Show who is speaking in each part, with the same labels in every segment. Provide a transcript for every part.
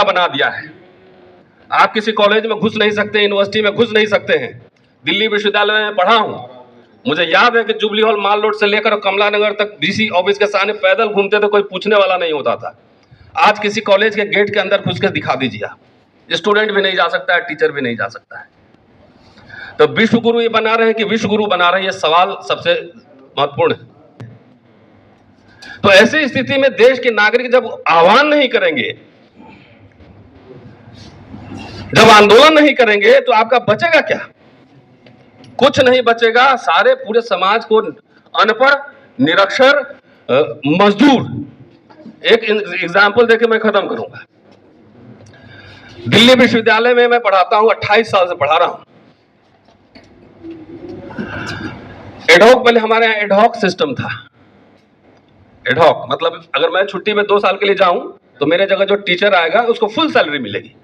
Speaker 1: बना दिया है। आप किसी कॉलेज में घुस नहीं सकते, यूनिवर्सिटी में घुस नहीं सकते हैं। दिल्ली विश्वविद्यालय में पढ़ा हूं, मुझे याद है कि जुबली हॉल माल रोड से लेकर कमला नगर तक डीसी ऑफिस के सामने पैदल घूमते थे, कोई पूछने वाला नहीं होता था। आज किसी कॉलेज के गेट के अंदर घुस के दिखा दीजिए, आप स्टूडेंट भी नहीं जा सकता है, टीचर भी नहीं जा सकता है। तो विश्व गुरु ये बना रहे हैं कि विश्व गुरु बना रहे हैं, ये सवाल सबसे महत्वपूर्ण है। तो ऐसी स्थिति में देश के नागरिक जब आह्वान नहीं करेंगे, जब आंदोलन नहीं करेंगे, तो आपका बचेगा क्या? कुछ नहीं बचेगा। सारे पूरे समाज को अनपढ़, निरक्षर, मजदूर। एक एग्जाम्पल देके मैं खत्म करूंगा। दिल्ली विश्वविद्यालय में मैं पढ़ाता हूं, 28 साल से पढ़ा रहा हूं। एडहॉक, पहले हमारे यहां एडहॉक सिस्टम था। एडहॉक मतलब अगर मैं छुट्टी में 2 साल के लिए जाऊं तो मेरे जगह जो टीचर आएगा उसको फुल सैलरी मिलेगी।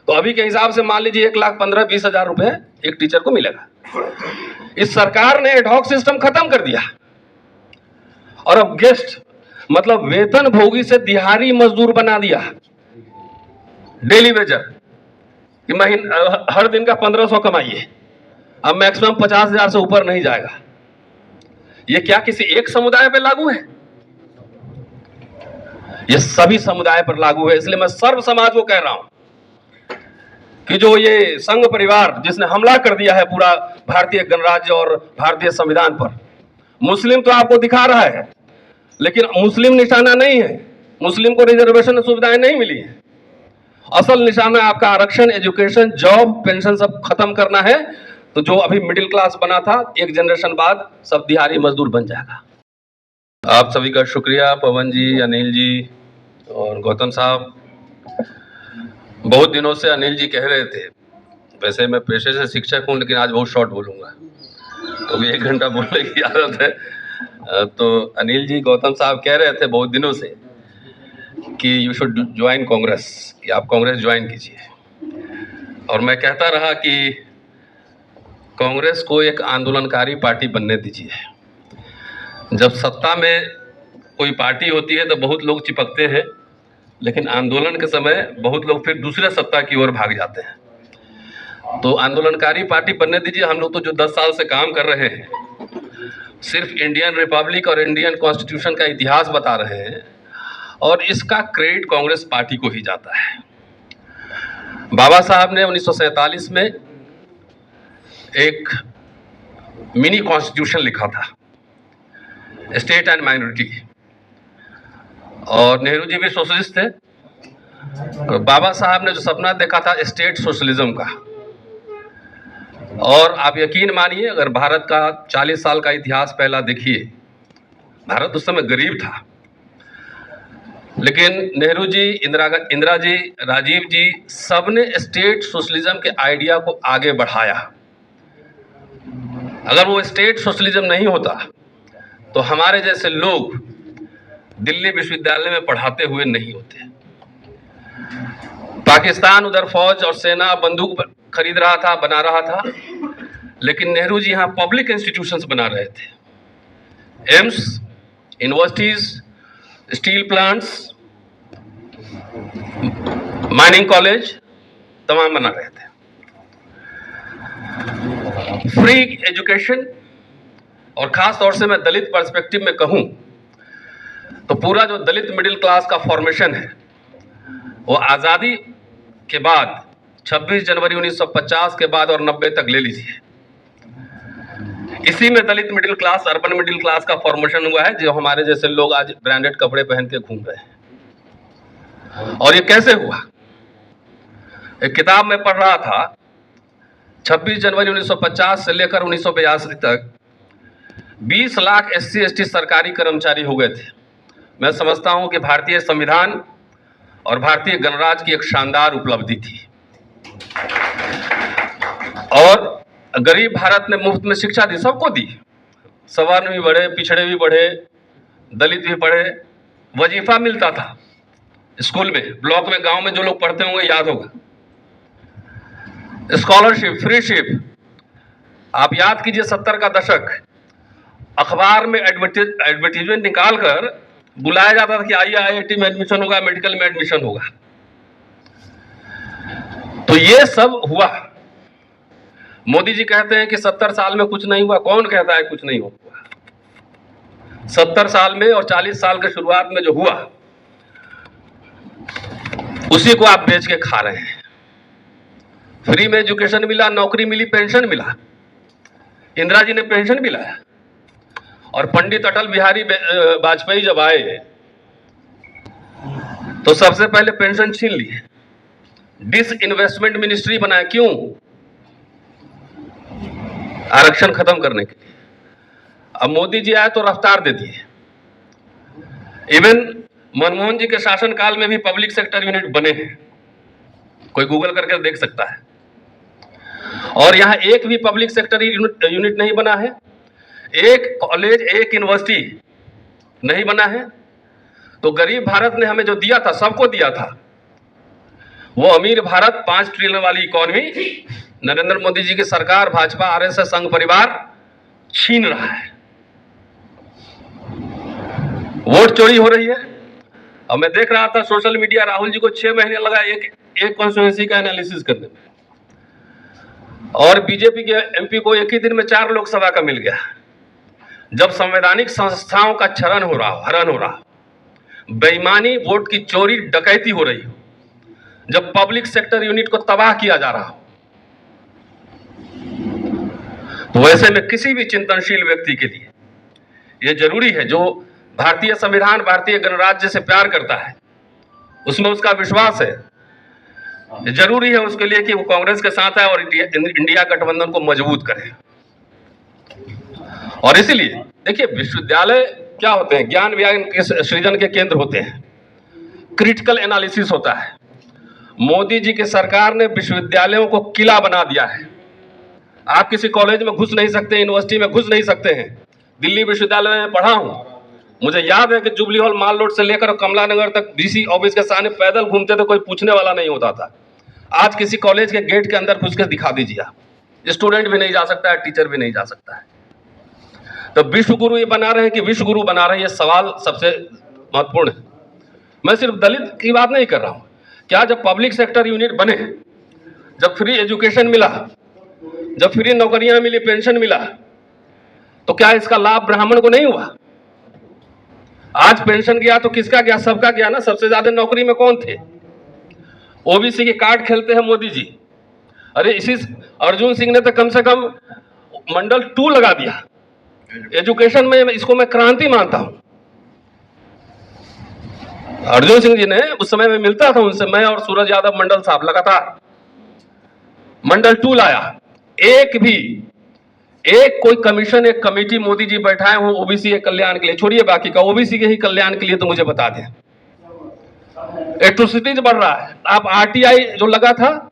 Speaker 1: तो अभी के हिसाब से मान लीजिए 1,15,20,000 रुपए एक टीचर को मिलेगा। इस सरकार ने एडहॉक सिस्टम खत्म कर दिया और अब गेस्ट मतलब वेतन भोगी से दिहाड़ी मजदूर बना दिया। डेली वेजर कि हर दिन का 1,500 कमाइए, अब मैक्सिमम 50,000 से ऊपर नहीं जाएगा। ये क्या किसी एक समुदाय पर लागू है? ये सभी समुदाय पर लागू है। इसलिए मैं सर्व समाज को कह रहा हूं कि जो ये संघ परिवार जिसने हमला कर दिया है पूरा भारतीय गणराज्य और भारतीय संविधान पर, मुस्लिम तो आपको दिखा रहा है, लेकिन मुस्लिम निशाना नहीं है। मुस्लिम को रिजर्वेशन सुविधाएं नहीं मिली है। असल निशाना आपका आरक्षण, एजुकेशन, जॉब, पेंशन सब खत्म करना है। तो जो अभी मिडिल क्लास बना था, एक जनरेशन बाद सब दिहाड़ी मजदूर बन जाएगा। आप सभी का शुक्रिया, पवन जी, अनिल जी और गौतम साहब। बहुत दिनों से अनिल जी कह रहे थे, वैसे मैं पेशे से शिक्षक हूं लेकिन आज बहुत शॉर्ट बोलूंगा, तो 1 घंटा बोलने की आदत है। तो अनिल जी, गौतम साहब कह रहे थे बहुत दिनों से कि यू शुड ज्वाइन कांग्रेस, कि आप कांग्रेस ज्वाइन कीजिए। और मैं कहता रहा कि कांग्रेस को एक आंदोलनकारी पार्टी बनने दीजिए। जब सत्ता में कोई पार्टी होती है तो बहुत लोग चिपकते हैं, लेकिन आंदोलन के समय बहुत लोग फिर दूसरे सत्ता की ओर भाग जाते हैं। तो आंदोलनकारी पार्टी बनने दीजिए। हम लोग तो जो 10 साल से काम कर रहे हैं, सिर्फ इंडियन रिपब्लिक और इंडियन कॉन्स्टिट्यूशन का इतिहास बता रहे हैं, और इसका क्रेडिट कांग्रेस पार्टी को ही जाता है। बाबा साहब ने 1947 में एक मिनी कॉन्स्टिट्यूशन लिखा था, स्टेट एंड माइनॉरिटी, और नेहरू जी भी सोशलिस्ट थे। तो बाबा साहब ने जो सपना देखा था स्टेट सोशलिज्म का, और आप यकीन मानिए, अगर भारत का 40 साल का इतिहास पहला देखिए, भारत उस समय गरीब था, लेकिन नेहरू जी, इंदिरा जी, राजीव जी, सबने स्टेट सोशलिज्म के आइडिया को आगे बढ़ाया। अगर वो स्टेट सोशलिज्म नहीं होता तो हमारे जैसे लोग दिल्ली विश्वविद्यालय में पढ़ाते हुए नहीं होते। पाकिस्तान उधर फौज और सेना बंदूक खरीद रहा था, बना रहा था, लेकिन नेहरू जी यहाँ पब्लिक इंस्टीट्यूशंस बना रहे थे। AIIMS, universities, steel plants, mining college तमाम बना रहे थे। फ्री एजुकेशन, और खास तौर से मैं दलित पर्सपेक्टिव में कहूं तो पूरा जो दलित मिडिल क्लास का फॉर्मेशन है वो आज़ादी के बाद 26 जनवरी 1950 के बाद और 90 तक ले लीजिए, इसी में Dalit middle class, urban middle class का फॉर्मेशन हुआ है, जो हमारे जैसे लोग आज ब्रांडेड कपड़े पहन के घूम रहे हैं। और ये कैसे हुआ? एक किताब में पढ़ रहा था, 26 जनवरी 1950 से लेकर 1982 तक 20 लाख SC ST सरकारी कर्मचारी हो गए थे। मैं समझता हूं कि भारतीय संविधान और भारतीय गणराज्य की एक शानदार उपलब्धि थी। और गरीब भारत ने मुफ्त में शिक्षा दी, सबको दी। सवर्ण भी बढ़े, पिछड़े भी बढ़े, दलित भी पढ़े, वजीफा मिलता था स्कूल में, ब्लॉक में, गांव में जो लोग पढ़ते होंगे याद होगा। स्कॉलरशिप, फ्रीशिप, आप याद कीजिए 70 का दशक, अखबार में एडवर्टीजमेंट निकाल कर बुलाया जाता था कि आइए IIT में एडमिशन होगा, मेडिकल में एडमिशन होगा। तो ये सब हुआ। मोदी जी कहते हैं कि 70 साल में कुछ नहीं हुआ। कौन कहता है कुछ नहीं हुआ? 70 साल में और 40 साल के शुरुआत में जो हुआ उसी को आप बेच के खा रहे हैं। फ्री में एजुकेशन मिला, नौकरी मिली, पेंशन मिला। इंदिरा जी ने पेंशन भी लाया। और पंडित अटल बिहारी वाजपेयी जब आए तो सबसे पहले पेंशन छीन लिए, डिसइन्वेस्टमेंट मिनिस्ट्री बनाया। क्यों? आरक्षण खत्म करने के लिए। अब मोदी जी आए तो रफ्तार दे दिए। इवन मनमोहन जी के शासनकाल में भी पब्लिक सेक्टर यूनिट बने हैं, कोई गूगल करके देख सकता है। और यहां एक भी पब्लिक सेक्टर यूनिट नहीं बना है, एक कॉलेज, एक यूनिवर्सिटी नहीं बना है। तो गरीब भारत ने हमें जो दिया था, सबको दिया था। वो अमीर भारत, 5 ट्रिलियन वाली इकोनॉमी नरेंद्र मोदी जी की सरकार, भाजपा, आरएसएस, संघ परिवार छीन रहा है। वोट चोरी हो रही है। अब मैं देख रहा था सोशल मीडिया, राहुल जी को 6 महीने लगा एक कॉन्स्टिट्यूएंसी का एनालिसिस करने में, और बीजेपी के एमपी को एक ही दिन में 4 लोकसभा का मिल गया। जब संवैधानिक संस्थाओं का हरण हो रहा, बेईमानी, वोट की चोरी, डकैती हो रही हो, जब पब्लिक सेक्टर यूनिट को तबाह किया जा रहा हो, तो वैसे में किसी भी चिंतनशील व्यक्ति के लिए यह जरूरी है, जो भारतीय संविधान, भारतीय गणराज्य से प्यार करता है, उसमें उसका विश्वास है, जरूरी है उसके लिए कि वो कांग्रेस के साथ है और इंडिया गठबंधन को मजबूत करे। और इसीलिए देखिए, विश्वविद्यालय क्या होते हैं? ज्ञान विज्ञान के सृजन के केंद्र होते हैं। क्रिटिकल एनालिसिस होता है। मोदी जी की सरकार ने विश्वविद्यालयों को किला बना दिया है। आप किसी कॉलेज में घुस नहीं सकते, यूनिवर्सिटी में घुस नहीं सकते हैं। दिल्ली विश्वविद्यालय में पढ़ा हूं, मुझे याद है कि जुबली हॉल माल रोड से लेकर कमला नगर तक डीसी ऑफिस के सामने पैदल घूमते थे, कोई पूछने वाला नहीं होता था। आज किसी कॉलेज के गेट के अंदर घुस के दिखा दीजिए, आप स्टूडेंट भी नहीं जा सकता है, टीचर भी नहीं जा सकता है। तो विश्व गुरु ये बना रहे हैं कि विश्व गुरु बना रहे हैं, ये सवाल सबसे महत्वपूर्ण है। मैं सिर्फ दलित की बात नहीं कर रहा हूं। क्या जब पब्लिक सेक्टर यूनिट बने, जब फ्री एजुकेशन मिला, जब फ्री नौकरियां मिली, पेंशन मिला, तो क्या इसका लाभ ब्राह्मण को नहीं हुआ? आज पेंशन गया तो किसका गया? सबका गया ना। सबसे ज्यादा नौकरी में कौन थे? ओबीसी के कार्ड खेलते हैं मोदी जी। अरे इसी अर्जुन सिंह ने तो कम से कम मंडल 2 लगा दिया एजुकेशन में। इसको मैं क्रांति मानता हूं। अर्जुन सिंह जी ने, उस समय में मिलता था उनसे, मैं और सूरज यादव मंडल साहब लगातार मंडल 2 लाया। एक कोई कमीशन, एक कमेटी मोदी जी बैठाए हो ओबीसी के कल्याण के लिए, छोड़िए बाकी का, ओबीसी के ही कल्याण के लिए, तो मुझे बता दें। एट्रोसिटीज बढ़ रहा है। आप आरटीआई जो लगा था,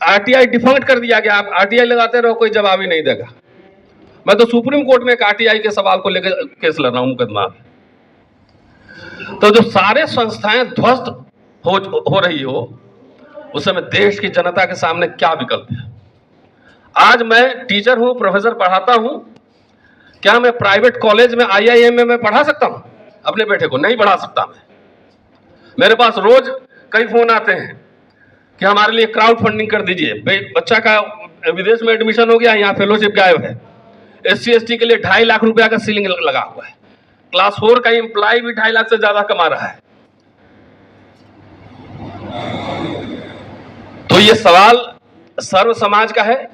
Speaker 1: आरटीआई डिफंक्ट कर दिया गया। आप आरटीआई लगाते रहो, कोई जवाब ही नहीं देगा। मैं तो सुप्रीम कोर्ट में एक आरटीआई के सवाल को लेकर केस लड़ रहा हूं, मुकदमा। तो जो सारे संस्थाएं ध्वस्त हो रही हो, उस समय देश की जनता के सामने क्या विकल्प है? आज मैं टीचर हूं, प्रोफेसर पढ़ाता हूं। क्या मैं प्राइवेट कॉलेज में, आईआईएम में मैं पढ़ा सकता हूं अपने बेटे को? नहीं पढ़ा सकता मैं। मेरे पास रोज कई फोन आते हैं कि हमारे लिए क्राउड फंडिंग कर दीजिए, बच्चा का विदेश में एडमिशन हो गया, यहाँ फेलोशिप गायब है। SC ST के लिए 2.5 लाख रुपया का सीलिंग लगा हुआ है। क्लास 4 का एम्प्लॉय भी 2.5 लाख से ज्यादा कमा रहा है। तो ये सवाल सर्व समाज का है।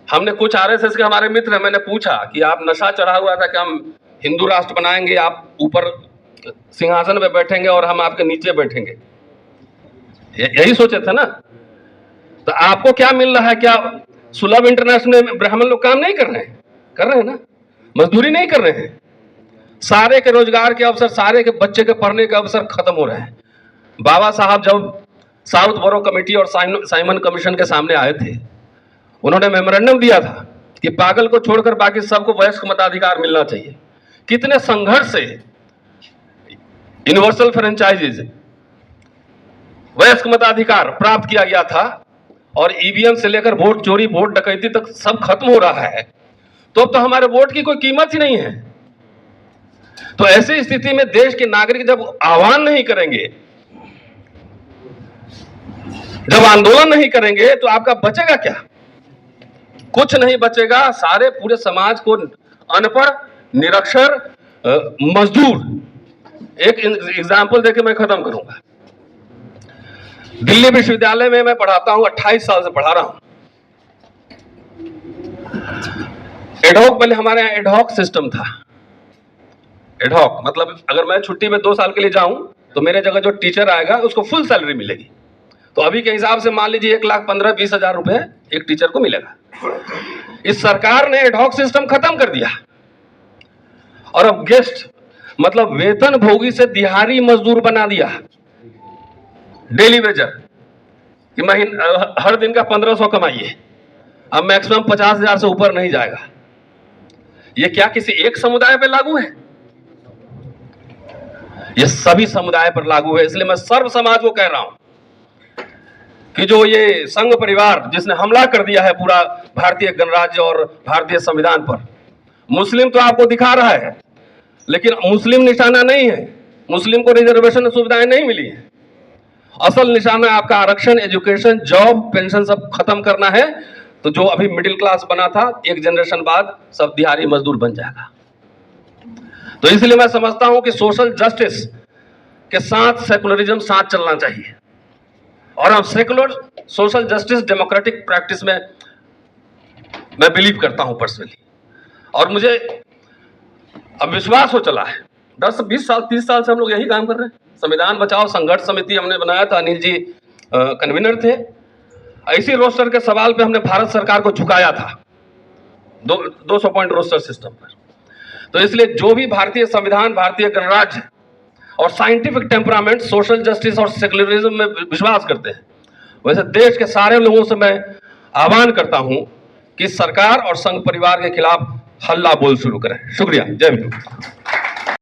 Speaker 1: हमने कुछ आरएसएस के हमारे मित्र हैं, मैंने पूछा कि आप नशा चढ़ा हुआ था कि हम हिंदू राष्ट्र बनाएंगे, आप ऊपर सिंहासन पे बैठेंगे और हम आपके नीचे बैठेंगे, यही सोचे थे ना? तो आपको क्या मिल रहा है? क्या सुलभ इंटरनेशनल में ब्राह्मण लोग काम नहीं कर रहे हैं? कर रहे हैं ना। मजदूरी नहीं कर रहे हैं। सारे के रोजगार के अवसर, सारे के बच्चे के पढ़ने के अवसर खत्म हो रहे हैं। बाबा साहब जब साउथ बोरो कमेटी और साइमन कमीशन के सामने आए थे, उन्होंने मेमोरेंडम दिया था कि पागल को छोड़कर बाकी सबको वयस्क मताधिकार मिलना चाहिए। कितने संघर्ष से यूनिवर्सल फ्रेंचाइजीज, वयस्क मताधिकार प्राप्त किया गया था, और ईवीएम से लेकर वोट चोरी, वोट डकैती तक सब खत्म हो रहा है। तो अब तो हमारे वोट की कोई कीमत ही नहीं है। तो ऐसी स्थिति में देश के नागरिक जब आह्वान नहीं करेंगे जब आंदोलन नहीं करेंगे तो आपका बचेगा क्या? कुछ नहीं बचेगा। सारे पूरे समाज को अनपढ़, निरक्षर, मजदूर। एक एग्जाम्पल देके मैं खत्म करूंगा। दिल्ली विश्वविद्यालय में मैं पढ़ाता हूं, 28 साल से पढ़ा रहा हूं। एडहॉक, पहले हमारे यहां एडहॉक सिस्टम था। एडहॉक मतलब अगर मैं छुट्टी में 2 साल के लिए जाऊं तो मेरे जगह जो टीचर आएगा उसको फुल सैलरी मिलेगी। तो अभी के हिसाब से मान लीजिए 1,15,20,000 रुपए एक टीचर को मिलेगा। इस सरकार ने एडहॉक सिस्टम खत्म कर दिया और अब गेस्ट मतलब वेतन भोगी से दिहाड़ी मजदूर बना दिया, डेली वेजर कि हर दिन का 1500 कमाइए। अब मैक्सिमम 50,000 से ऊपर नहीं जाएगा। ये क्या किसी एक समुदाय पर लागू है? ये सभी समुदाय पर लागू है। इसलिए मैं सर्व समाज को कह रहा हूं कि जो ये संघ परिवार जिसने हमला कर दिया है पूरा भारतीय गणराज्य और भारतीय संविधान पर, मुस्लिम तो आपको दिखा रहा है लेकिन मुस्लिम निशाना नहीं है। मुस्लिम को रिजर्वेशन सुविधाएं नहीं मिली है। असल निशाना आपका आरक्षण, एजुकेशन, जॉब, पेंशन सब खत्म करना है। तो जो अभी मिडिल क्लास बना था, एक जनरेशन बाद सब दिहाड़ी मजदूर बन जाएगा। तो इसलिए मैं समझता हूं कि सोशल जस्टिस के साथ सेकुलरिज्म साथ चलना चाहिए। और हम secular social justice democratic practice में मैं बिलीव करता हूं पर्सनली। और मुझे अब विश्वास हो चला है, 10, 20 साल, 30 साल से हम लोग यही काम कर रहे हैं। संविधान बचाओ संघर्ष समिति हमने बनाया था, अनिल जी कन्वीनर थे। ऐसी रोस्टर के सवाल पे हमने भारत सरकार को झुकाया था 200 पॉइंट रोस्टर सिस्टम पर। तो इसलिए जो भी भारतीय संविधान, भारतीय गणराज्य और साइंटिफिक टेम्परामेंट, सोशल जस्टिस और सेकुलरिज्म में विश्वास करते हैं, वैसे देश के सारे लोगों से मैं आह्वान करता हूं कि सरकार और संघ परिवार के खिलाफ हल्ला बोल शुरू करें। शुक्रिया। जय हिंद।